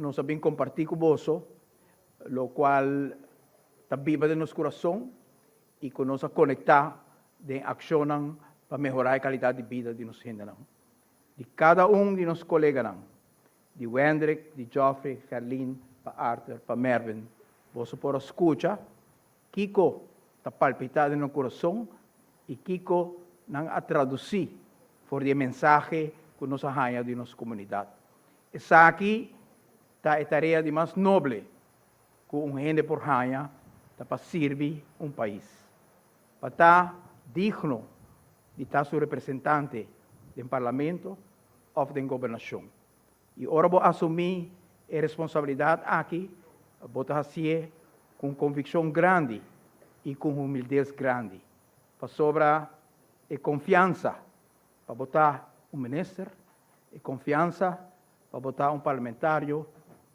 nós sabemos compartir com você, lo qual está viva de nosso coração e que nos conectar de ação para melhorar a qualidade de vida de nossa gente. De cada de nossos colegas, de Wendrick, de Geoffrey, Carlin, para Arthur, para Mervyn, você pode escutar, Kiko está palpitado no coração e Kiko não a traduzir por a mensagem que nos arranha de nossa comunidade. Essa aqui está a tarefa de mais nobre que gente por arranha para servir país. Para estar digno de estar seu representante do parlamento ou da governação. E ora vou assumir a responsabilidade aqui, vou fazer com convicção grande e com humildade grande, para sobrar a confiança para botar ministro, e confiança para botar parlamentário,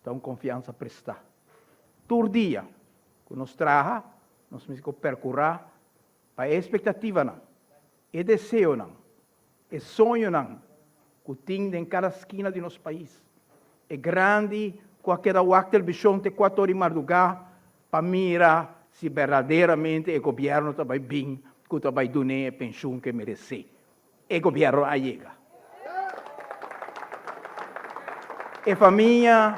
então confiança prestar. Todo dia que nos traga, nós temos que percorrer para a expectativa não, e desejo não, e sonho não, que tem em cada esquina de nosso país. É grande, qualquer wakter bichão de 4 horas de madrugada, para mirar se verdadeiramente o governo está bem, que está bem dando a pensão que merece. O governo a chega. A família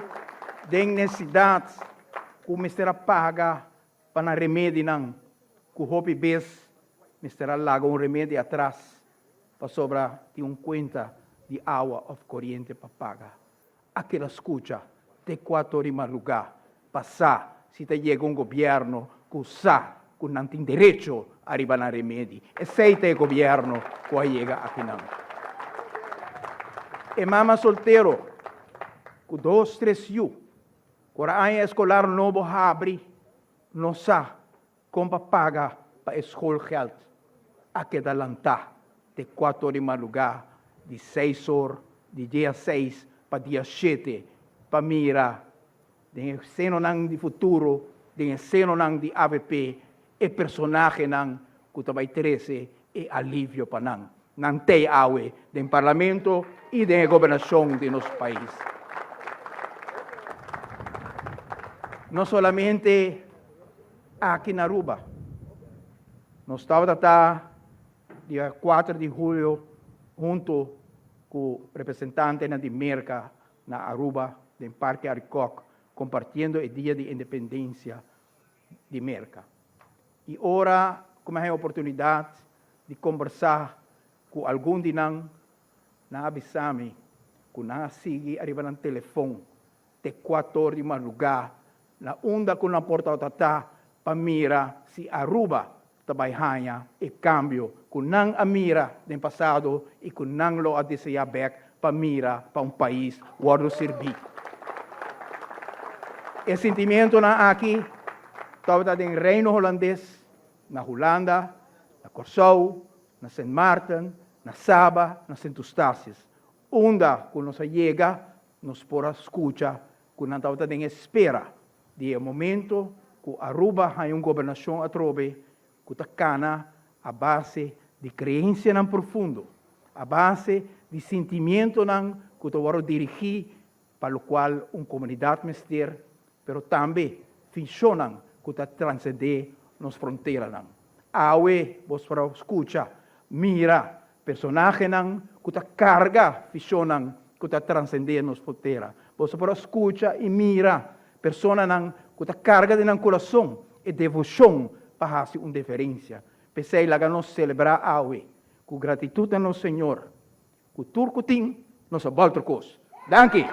tem necessidade que o mistério paga para remédio não, que o hobby bes, mistério larga remédio atrás, para sobrar de conta de água ou corrente para pagar. Aquela escuta de 4 horas de madrugada, passar, se chega governo que sabe que não tem direito a arribar a remédio. Esse é o governo que chega aqui não. E mama solteiro, com 2, 3 anos, quando a escolar novo abre, não sabe como paga para a escola geld. Aqui da lantar, de 4 horas de madrugada, de 6 horas, de dia 6 para dia 7, para mirar, de ceno de futuro, de ceno de AVP, e personagem que também interesse e alívio para não. Não tem água do parlamento e da governação de nosso país. Não somente aqui na Aruba. Nós estávamos dia 4 de julho, junto com o representante de Merca na Aruba, do Parque Aricoc, compartilhando o Dia de Independência de Merca. E ora, como é a oportunidade de conversar com algum de nós, na avisame, que nós sigue arriba no telefone, de 4 horas de madrugada, na onda com a porta tatá, para mirar se Aruba também ganha e cambio, que não a mira no passado e que não lo a desejar back para mirar para país onde servir. Esse sentimento aqui, estava em Reino Holandês, na Holanda, na Curaçao, na Sint Maarten, na Saba, na Sint Eustatius. Onde, quando nos chega, nos pode escutar, quando estava em espera de momento que Aruba tem uma governação a trobe, que está cana a base de crença não profundo, a base de sentimento não que está dirigir para o qual uma comunidade mister, pero também funciona que está transcender nas fronteiras não. Awe, vos para escutar, mira, personagem não que está carga, funciona que está transcender nas fronteiras. Vos para escutar e mira, persona não que está carga de não coração e devoção para fazer uma diferença. Pensei lá que nós celebrar awe, com gratidão ao Senhor, com tudo que tem, nós voltamos. Danke.